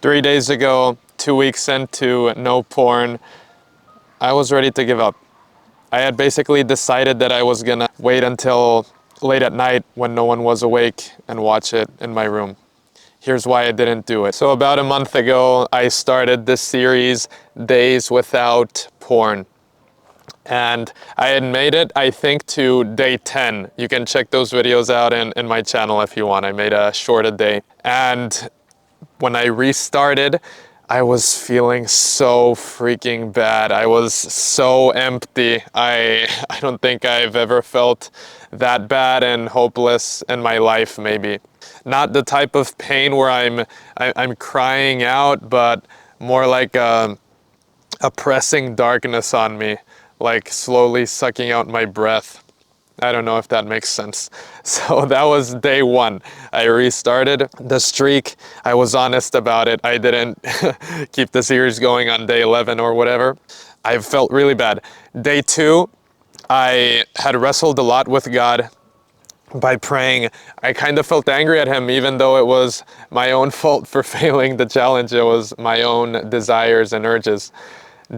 3 days ago, 2 weeks into no porn, I was ready to give up. I had basically decided that I was gonna wait until late at night when no one was awake and watch it in my room. Here's why I didn't do it. So about a month ago, I started this series, Days Without Porn. And I had made it, I think, to day 10. You can check those videos out in my channel if you want. I made a short a day. And when I restarted, I was feeling so freaking bad. I was so empty. I don't think I've ever felt that bad and hopeless in my life, maybe. Not the type of pain where I'm crying out, but more like a pressing darkness on me, like slowly sucking out my breath. I don't know if that makes sense. So that was day 1. I restarted the streak. I was honest about it. I didn't keep the series going on day 11 or whatever. I felt really bad. Day 2, I had wrestled a lot with God by praying. I kind of felt angry at him, even though it was my own fault for failing the challenge. It was my own desires and urges.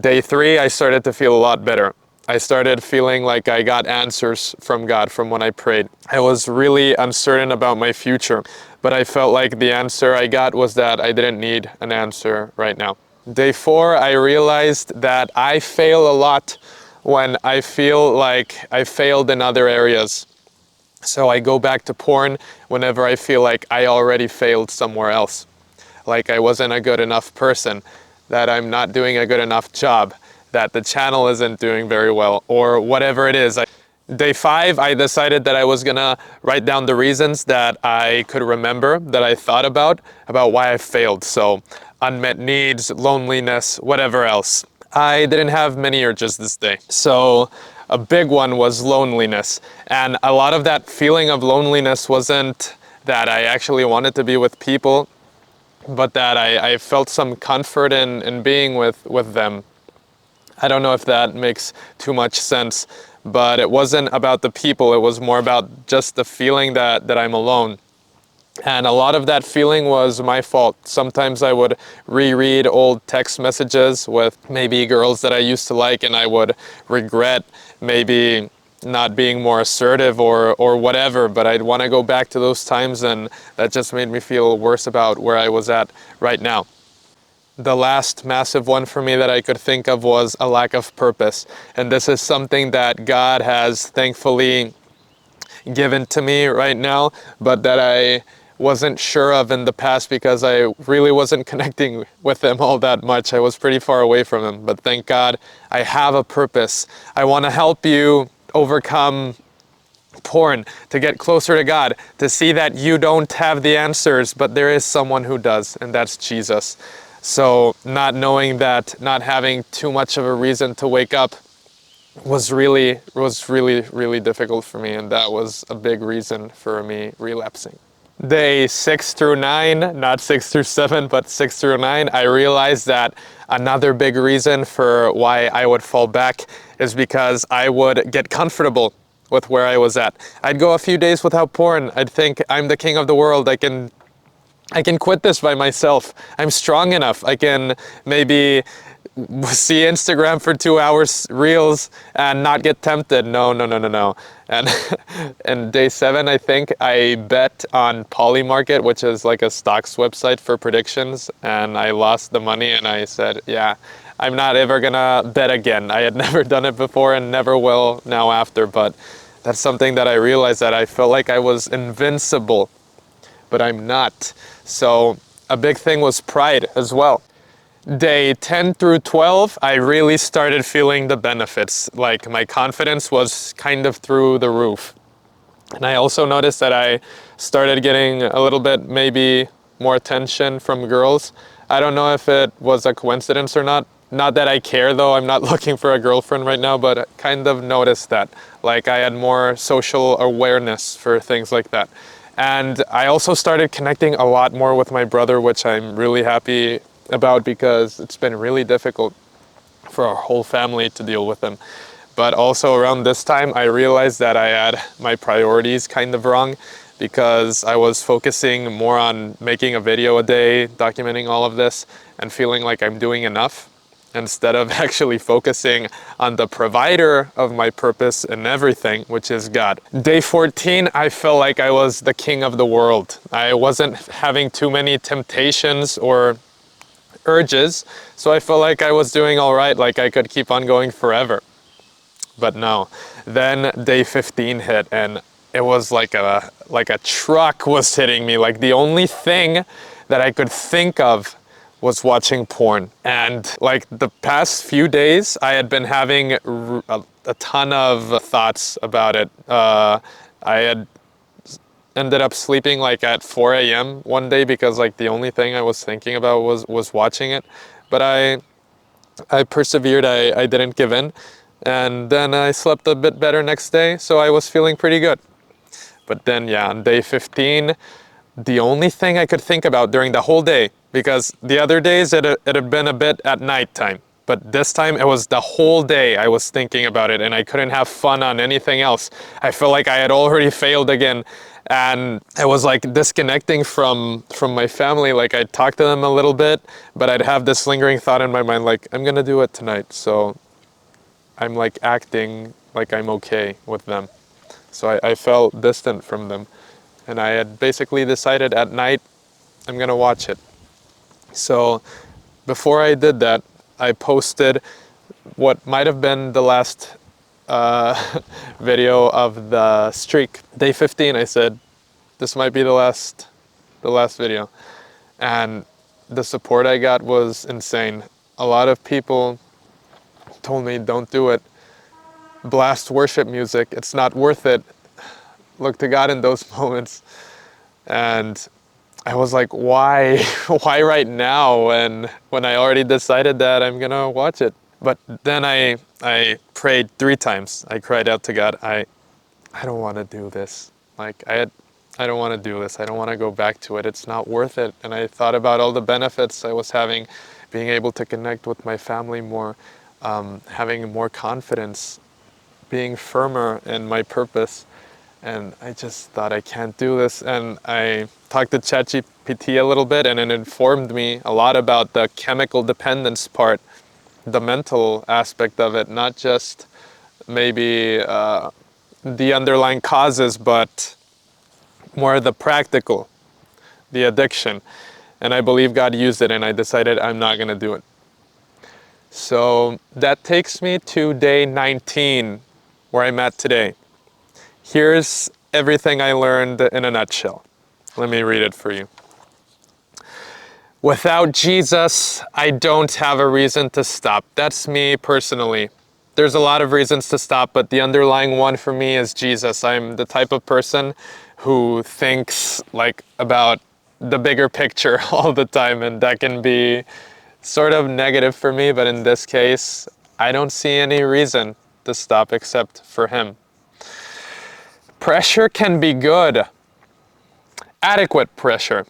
Day 3, I started to feel a lot better. I started feeling like I got answers from God from when I prayed. I was really uncertain about my future, but I felt like the answer I got was that I didn't need an answer right now. Day 4, I realized that I fail a lot when I feel like I failed in other areas. So I go back to porn whenever I feel like I already failed somewhere else. Like I wasn't a good enough person, that I'm not doing a good enough job, that the channel isn't doing very well, or whatever it is. Day 5, I decided that I was gonna write down the reasons that I could remember, that I thought about why I failed. So unmet needs, loneliness, whatever else. I didn't have many urges this day. So a big one was loneliness. And a lot of that feeling of loneliness wasn't that I actually wanted to be with people, but that I felt some comfort in being with them. I don't know if that makes too much sense, but it wasn't about the people. It was more about just the feeling that I'm alone. And a lot of that feeling was my fault. Sometimes I would reread old text messages with maybe girls that I used to like, and I would regret maybe not being more assertive or whatever, but I'd want to go back to those times, and that just made me feel worse about where I was at right now. The last massive one for me that I could think of was a lack of purpose. And this is something that God has thankfully given to me right now, but that I wasn't sure of in the past because I really wasn't connecting with him all that much. I was pretty far away from him, but thank God I have a purpose. I want to help you overcome porn, to get closer to God, to see that you don't have the answers, but there is someone who does, and that's Jesus. So not knowing that, not having too much of a reason to wake up was really difficult for me, and that was a big reason for me relapsing. Day 6 through 9, not 6 through 7, but 6 through 9, I realized that another big reason for why I would fall back is because I would get comfortable with where I was at. I'd go a few days without porn. I'd think, I'm the king of the world. I can quit this by myself. I'm strong enough. I can maybe see Instagram for 2 hours, reels, and not get tempted. No. And and day 7, I think, I bet on Polymarket, which is like a stocks website for predictions, and I lost the money, and I said, yeah, I'm not ever gonna bet again. I had never done it before and never will now after, but that's something that I realized, that I felt like I was invincible, but I'm not. So a big thing was pride as well. Day 10 through 12, I really started feeling the benefits. Like my confidence was kind of through the roof. And I also noticed that I started getting a little bit maybe more attention from girls. I don't know if it was a coincidence or not. Not that I care though, I'm not looking for a girlfriend right now, but I kind of noticed that. Like I had more social awareness for things like that. And I also started connecting a lot more with my brother, which I'm really happy about because it's been really difficult for our whole family to deal with him. But also around this time, I realized that I had my priorities kind of wrong, because I was focusing more on making a video a day, documenting all of this, and feeling like I'm doing enough, instead of actually focusing on the provider of my purpose and everything, which is God. Day 14, I felt like I was the king of the world. I wasn't having too many temptations or urges, so I felt like I was doing all right, like I could keep on going forever. But no, then day 15 hit, and it was like a truck was hitting me. Like the only thing that I could think of was watching porn. And like the past few days, I had been having a ton of thoughts about it. I had ended up sleeping like at 4 a.m. one day because like the only thing I was thinking about was watching it. But I persevered, I didn't give in. And then I slept a bit better next day, so I was feeling pretty good. But then, yeah, on day 15, the only thing I could think about during the whole day, because the other days it had been a bit at nighttime, but this time it was the whole day I was thinking about it, and I couldn't have fun on anything else. I felt like I had already failed again, and I was like disconnecting from my family. Like I'd talk to them a little bit, but I'd have this lingering thought in my mind like, I'm gonna do it tonight, so I'm like acting like I'm okay with them. So I felt distant from them. And I had basically decided at night, I'm gonna watch it. So before I did that, I posted what might have been the last video of the streak. Day 15, I said, this might be the last video. And the support I got was insane. A lot of people told me, don't do it. Blast worship music, it's not worth it. Look to God in those moments. And I was like, why? Why right now? And when I already decided that I'm gonna watch it. But then I prayed 3 times. I cried out to God, I don't want to do this. Like I don't want to do this. I don't want to go back to it. It's not worth it. And I thought about all the benefits I was having, being able to connect with my family more, having more confidence, being firmer in my purpose. And I just thought, I can't do this. And I talked to ChatGPT a little bit, and it informed me a lot about the chemical dependence part, the mental aspect of it, not just maybe the underlying causes, but more the practical, the addiction. And I believe God used it, and I decided I'm not gonna do it. So that takes me to day 19, where I'm at today. Here's everything I learned in a nutshell. Let me read it for you. Without Jesus, I don't have a reason to stop. That's me personally. There's a lot of reasons to stop, but the underlying one for me is Jesus. I'm the type of person who thinks like about the bigger picture all the time, and that can be sort of negative for me, but in this case, I don't see any reason to stop except for him. Pressure can be good. Adequate pressure.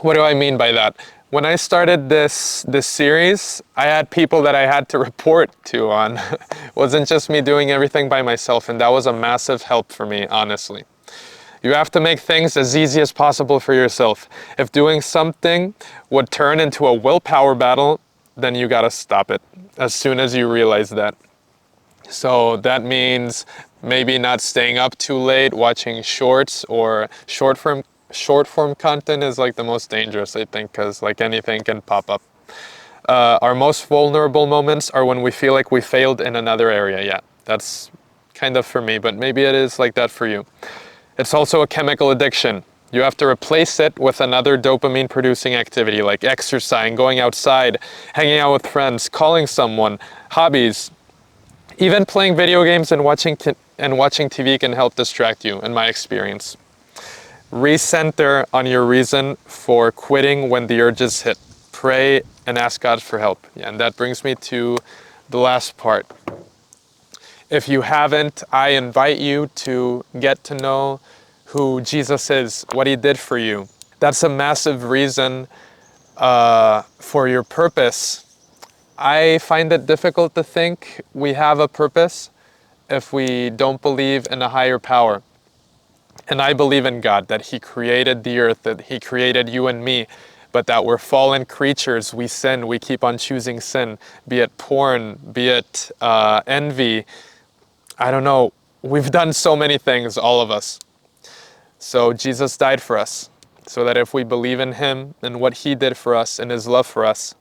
What do I mean by that? When I started this series, I had people that I had to report to on. It wasn't just me doing everything by myself, and that was a massive help for me, honestly. You have to make things as easy as possible for yourself. If doing something would turn into a willpower battle, then you gotta stop it as soon as you realize that. So that means maybe not staying up too late, watching shorts or short form content is like the most dangerous, I think, because like anything can pop up. Our most vulnerable moments are when we feel like we failed in another area. Yeah, that's kind of for me, but maybe it is like that for you. It's also a chemical addiction. You have to replace it with another dopamine producing activity like exercising, going outside, hanging out with friends, calling someone, hobbies. Even playing video games and watching TV can help distract you, in my experience. Recenter on your reason for quitting when the urges hit. Pray and ask God for help. Yeah, and that brings me to the last part. If you haven't, I invite you to get to know who Jesus is, what he did for you. That's a massive reason for your purpose. I find it difficult to think we have a purpose if we don't believe in a higher power. And I believe in God, that He created the earth, that He created you and me, but that we're fallen creatures. We sin, we keep on choosing sin, be it porn, be it envy. I don't know. We've done so many things, all of us. So Jesus died for us, so that if we believe in Him and what He did for us and His love for us,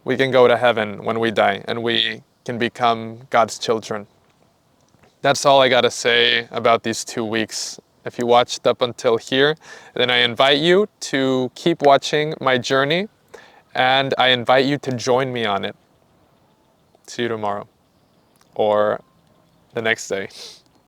we can go to heaven when we die and we can become God's children. That's all I got to say about these 2 weeks. If you watched up until here, then I invite you to keep watching my journey, and I invite you to join me on it. See you tomorrow or the next day.